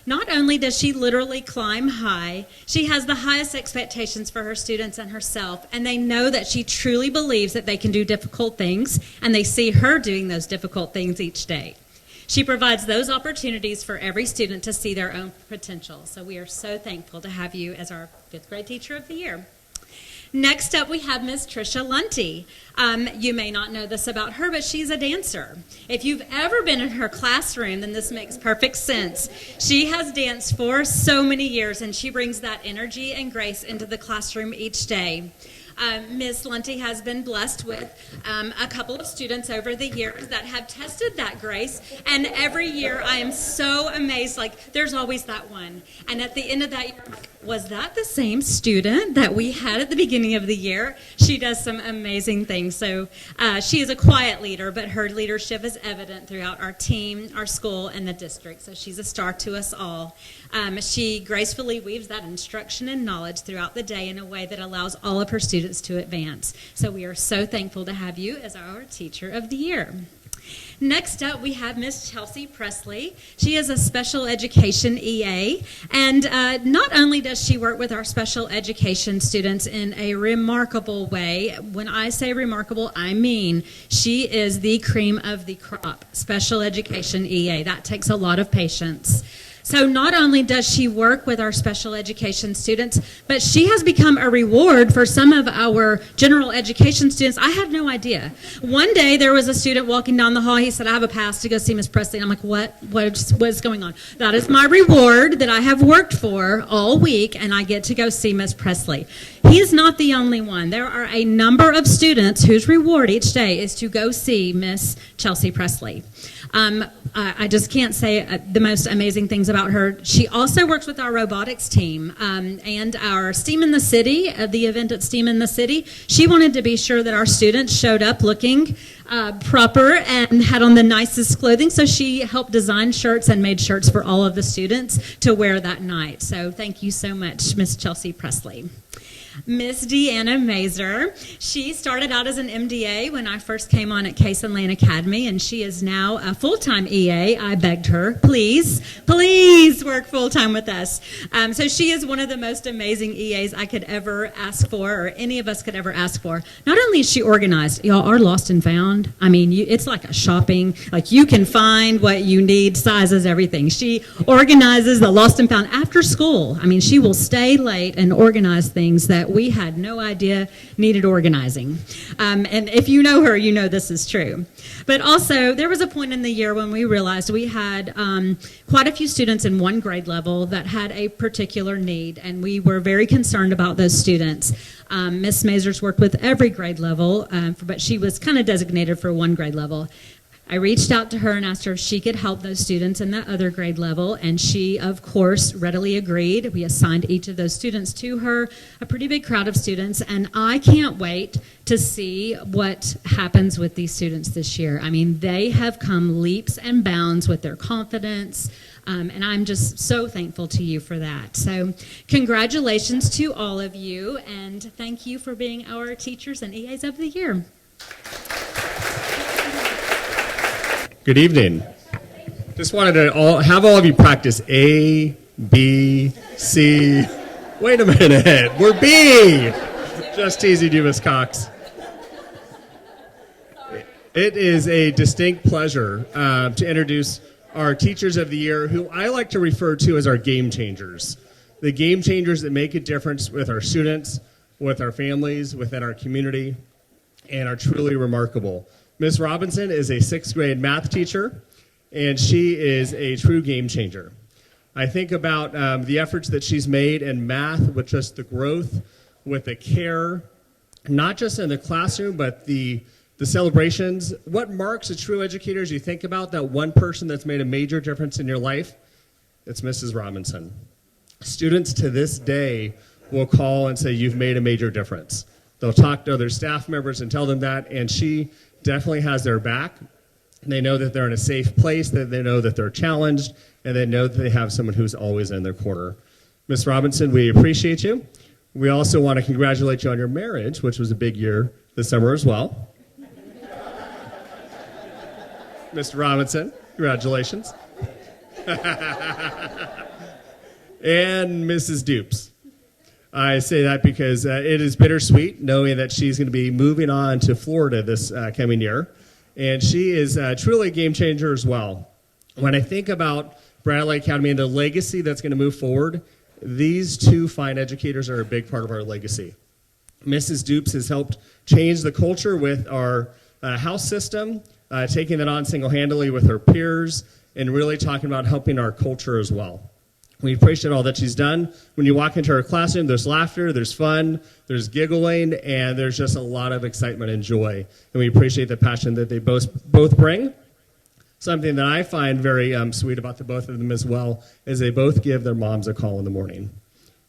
Not only does she literally climb high, she has the highest expectations for her students and herself, and they know that she truly believes that they can do difficult things, and they see her doing those difficult things each day. She provides those opportunities for every student to see their own potential, so we are so thankful to have you as our 5th grade Teacher of the Year. Next up, we have Miss Tricia Lunty. You may not know this about her, but she's a dancer. If you've ever been in her classroom, then this makes perfect sense. She has danced for so many years, and she brings that energy and grace into the classroom each day. Ms. Lunty has been blessed with a couple of students over the years that have tested that grace, and every year I am so amazed, like there's always that one. And at the end of that year, was that the same student that we had at the beginning of the year? She does some amazing things. So she is a quiet leader, but her leadership is evident throughout our team, our school, and the district. So she's a star to us all. She gracefully weaves that instruction and knowledge throughout the day in a way that allows all of her students to advance. So we are so thankful to have you as our Teacher of the Year. Next up, we have Miss Chelsea Presley. She is a special education EA, and not only does she work with our special education students in a remarkable way, when I say remarkable, I mean she is the cream of the crop, special education EA. That takes a lot of patience. So not only does she work with our special education students, but she has become a reward for some of our general education students. I had no idea. One day there was a student walking down the hall. He said, I have a pass to go see Miss Presley. And I'm like, what's going on? That is my reward that I have worked for all week, and I get to go see Miss Presley. He is not the only one. There are a number of students whose reward each day is to go see Miss Chelsea Presley. I just can't say the most amazing things about her. She also works with our robotics team and our STEAM in the City, the event at STEAM in the City. She wanted to be sure that our students showed up looking proper and had on the nicest clothing, so she helped design shirts and made shirts for all of the students to wear that night. So thank you so much, Miss Chelsea Presley. Miss Deanna Mazer. She started out as an MDA when I first came on at Case and Lane Academy, and she is now a full-time EA. I begged her, please work full-time with us. So she is one of the most amazing EAs I could ever ask for, or any of us could ever ask for. Not only is she organized, y'all, our Lost and Found, I mean, it's like a shopping, like you can find what you need, sizes, everything. She organizes the Lost and Found after school. I mean, she will stay late and organize things that we had no idea needed organizing. And if you know her, you know this is true. But also, there was a point in the year when we realized we had quite a few students in one grade level that had a particular need, and we were very concerned about those students. Miss Mazer's worked with every grade level, but she was kind of designated for one grade level. I reached out to her and asked her if she could help those students in that other grade level, and she, of course, readily agreed. We assigned each of those students to her, a pretty big crowd of students, and I can't wait to see what happens with these students this year. I mean, they have come leaps and bounds with their confidence, and I'm just so thankful to you for that. So congratulations to all of you, and thank you for being our Teachers and EAs of the Year. Good evening. Just wanted to have all of you practice A, B, C. Wait a minute, we're B. Just teasing you, Miss Cox. It is a distinct pleasure to introduce our Teachers of the Year, who I like to refer to as our game changers. The game changers that make a difference with our students, with our families, within our community, and are truly remarkable. Ms. Robinson is a 6th grade math teacher, and she is a true game changer. I think about the efforts that she's made in math, with just the growth, with the care, not just in the classroom, but the celebrations. What marks a true educator as you think about that one person that's made a major difference in your life? It's Mrs. Robinson. Students to this day will call and say, you've made a major difference. They'll talk to other staff members and tell them that, and she definitely has their back. They know that they're in a safe place, that they know that they're challenged, and they know that they have someone who's always in their corner. Ms. Robinson, we appreciate you. We also want to congratulate you on your marriage, which was a big year this summer as well. Mr. Robinson, congratulations. And Mrs. Dupes. I say that because it is bittersweet knowing that she's going to be moving on to Florida this coming year. And she is truly a game changer as well. When I think about Bradley Academy and the legacy that's going to move forward, these two fine educators are a big part of our legacy. Mrs. Dupes has helped change the culture with our house system, taking it on single-handedly with her peers, and really talking about helping our culture as well. We appreciate all that she's done. When you walk into her classroom, there's laughter, there's fun, there's giggling, and there's just a lot of excitement and joy. And we appreciate the passion that they both bring. Something that I find very sweet about the both of them as well is they both give their moms a call in the morning.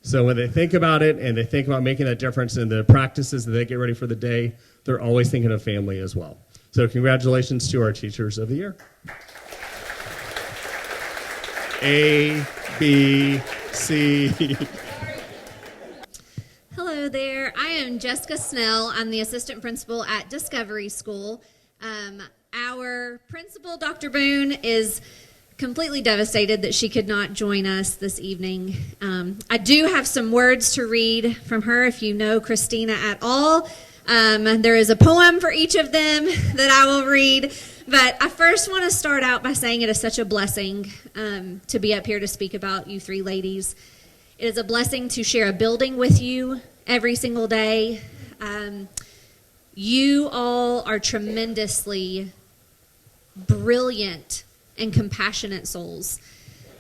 So when they think about it and they think about making that difference in the practices that they get ready for the day, they're always thinking of family as well. So congratulations to our Teachers of the Year. A, B, C. Hello there. I am Jessica Snell. I'm the assistant principal at Discovery School. Our principal, Dr. Boone, is completely devastated that she could not join us this evening. I do have some words to read from her if you know Christina at all. There is a poem for each of them that I will read. But I first want to start out by saying it is such a blessing to be up here to speak about you three ladies. It is a blessing to share a building with you every single day. You all are tremendously brilliant and compassionate souls.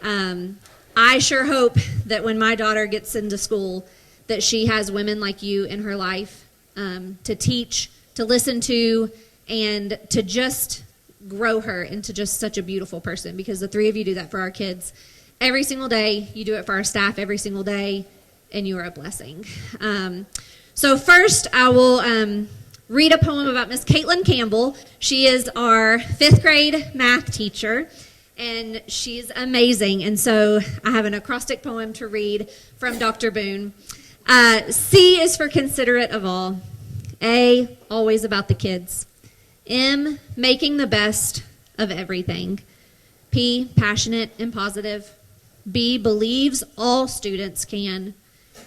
I sure hope that when my daughter gets into school that she has women like you in her life to teach, to listen to, and to just grow her into just such a beautiful person, because the three of you do that for our kids every single day. You do it for our staff every single day, and you are a blessing. So first, I will read a poem about Miss Caitlin Campbell. She is our 5th grade math teacher, and she's amazing. And so I have an acrostic poem to read from Dr. Boone. C is for considerate of all. A, always about the kids. M, making the best of everything. P, passionate and positive. B, believes all students can.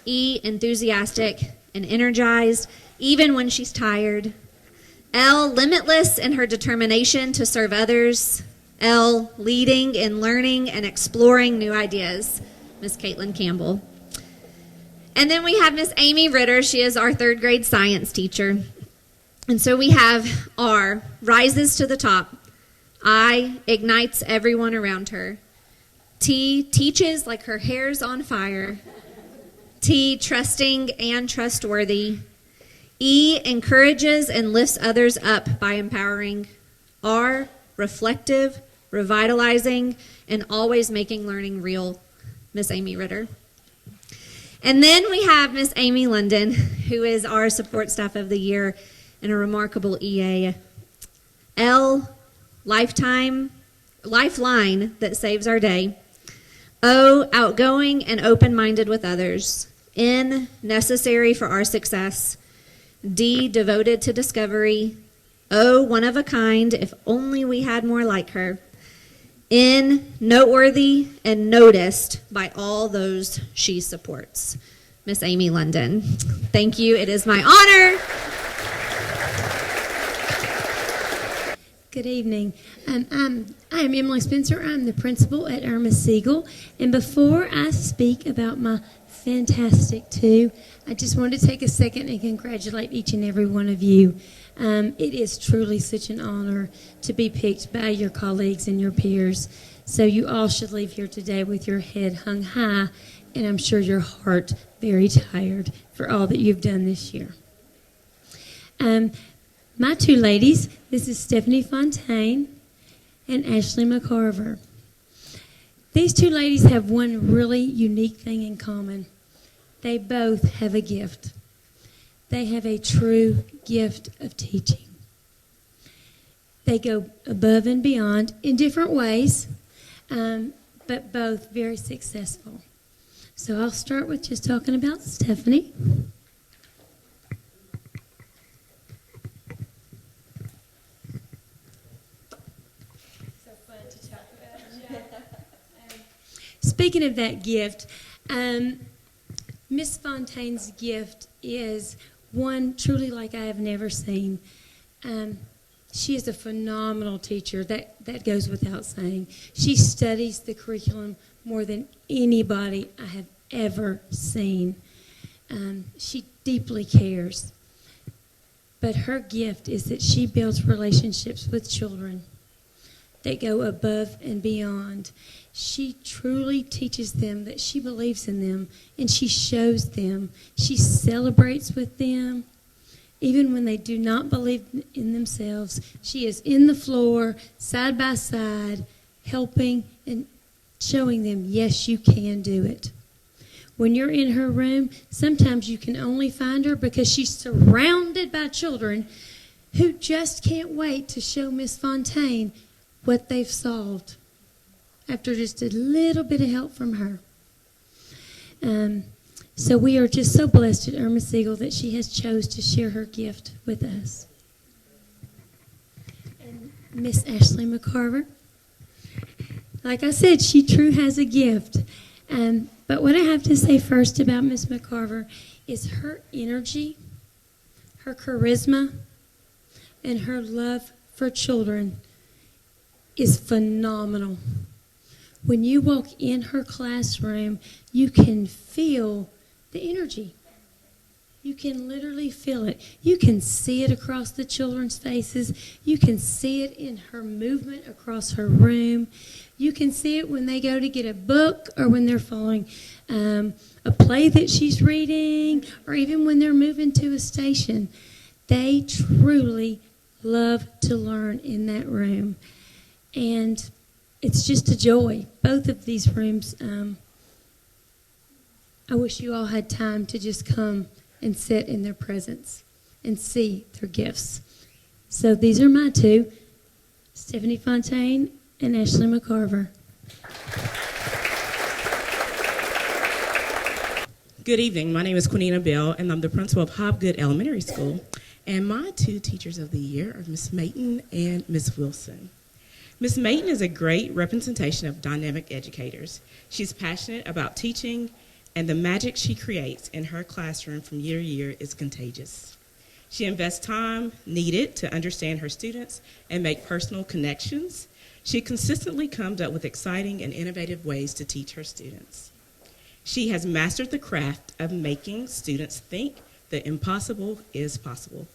E, enthusiastic and energized, even when she's tired. L, limitless in her determination to serve others. L, leading in learning and exploring new ideas. Miss Caitlin Campbell. And then we have Miss Amy Ritter. She is our 3rd grade science teacher. And so we have R, rises to the top. I, ignites everyone around her. T, teaches like her hair's on fire. T, trusting and trustworthy. E, encourages and lifts others up by empowering. R, reflective, revitalizing, and always making learning real. Miss Amy Ritter. And then we have Miss Amy London, who is our support staff of the year and a remarkable EA. L, lifeline that saves our day. O, outgoing and open-minded with others. N, necessary for our success. D, devoted to discovery. O, one of a kind, if only we had more like her. N, noteworthy and noticed by all those she supports. Miss Amy London. Thank you. It is my honor. Good evening. I am Emily Spencer. I'm the principal at Irma Siegel. And before I speak about my fantastic two, I just wanted to take a second and congratulate each and every one of you. It is truly such an honor to be picked by your colleagues and your peers. So you all should leave here today with your head hung high, and I'm sure your heart very tired for all that you've done this year. My two ladies, this is Stephanie Fontaine and Ashley McCarver. These two ladies have one really unique thing in common. They both have a gift. They have a true gift of teaching. They go above and beyond in different ways, but both very successful. So I'll start with just talking about Stephanie. Speaking of that gift, Miss Fontaine's gift is one truly like I have never seen. She is a phenomenal teacher. That goes without saying. She studies the curriculum more than anybody I have ever seen. She deeply cares. But her gift is that she builds relationships with children that go above and beyond. She truly teaches them that she believes in them, and she shows them. She celebrates with them. Even when they do not believe in themselves, she is in the floor, side by side, helping and showing them, yes, you can do it. When you're in her room, sometimes you can only find her because she's surrounded by children who just can't wait to show Miss Fontaine what they've solved after just a little bit of help from her. So we are just so blessed at Irma Siegel that she has chose to share her gift with us. And Miss Ashley McCarver, like I said, she true has a gift. But what I have to say first about Miss McCarver is her energy, her charisma, and her love for children is phenomenal. When you walk in her classroom, you can feel the energy. You can literally feel it. You can see it across the children's faces. You can see it in her movement across her room. You can see it when they go to get a book or when they're following a play that she's reading, or even when they're moving to a station. They truly love to learn in that room. And it's just a joy. Both of these rooms, I wish you all had time to just come and sit in their presence and see their gifts. So these are my two, Stephanie Fontaine and Ashley McCarver. Good evening. My name is Quinina Bell, and I'm the principal of Hobgood Elementary School. And my two teachers of the year are Miss Mayton and Miss Wilson. Miss Mayton is a great representation of dynamic educators. She's passionate about teaching, and the magic she creates in her classroom from year to year is contagious. She invests time needed to understand her students and make personal connections. She consistently comes up with exciting and innovative ways to teach her students. She has mastered the craft of making students think the impossible is possible.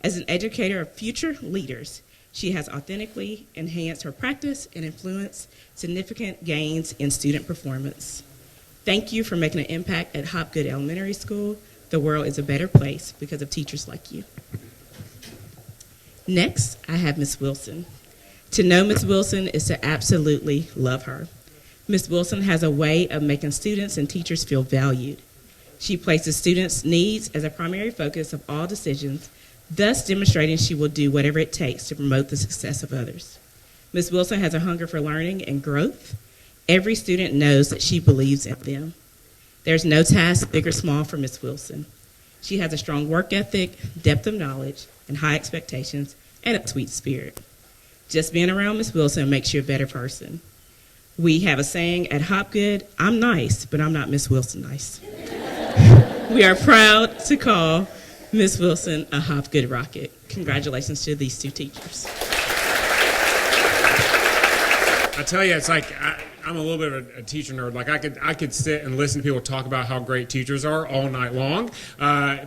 As an educator of future leaders, she has authentically enhanced her practice and influenced significant gains in student performance. Thank you for making an impact at Hobgood Elementary School. The world is a better place because of teachers like you. Next, I have Miss Wilson. To know Miss Wilson is to absolutely love her. Miss Wilson has a way of making students and teachers feel valued. She places students' needs as a primary focus of all decisions, thus demonstrating she will do whatever it takes to promote the success of others. Miss Wilson has a hunger for learning and growth. Every student knows that she believes in them. There's no task, big or small, for Miss Wilson. She has a strong work ethic, depth of knowledge, and high expectations, and a sweet spirit. Just being around Miss Wilson makes you a better person. We have a saying at Hopgood, I'm nice, but I'm not Miss Wilson nice. We are proud to call Miss Wilson a Hopgood Rocket. Congratulations to these two teachers. I tell you, it's like I'm a little bit of a teacher nerd. Like I could sit and listen to people talk about how great teachers are all night long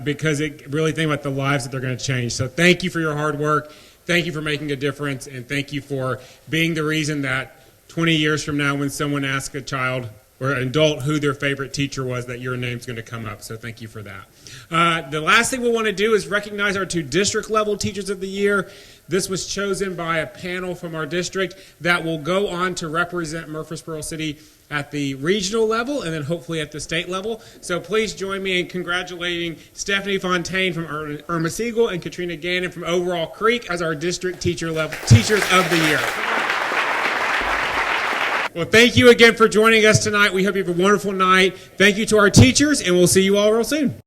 because it really think about the lives that they're going to change. So thank you for your hard work. Thank you for making a difference, and thank you for being the reason that 20 years from now, when someone asks a child or an adult who their favorite teacher was, that your name's going to come up. So thank you for that. The last thing we want to do is recognize our two district-level Teachers of the Year. This was chosen by a panel from our district that will go on to represent Murfreesboro City at the regional level and then hopefully at the state level. So please join me in congratulating Stephanie Fontaine from Irma Siegel and Katrina Gannon from Overall Creek as our district Teachers of the Year. Well, thank you again for joining us tonight. We hope you have a wonderful night. Thank you to our teachers, and we'll see you all real soon.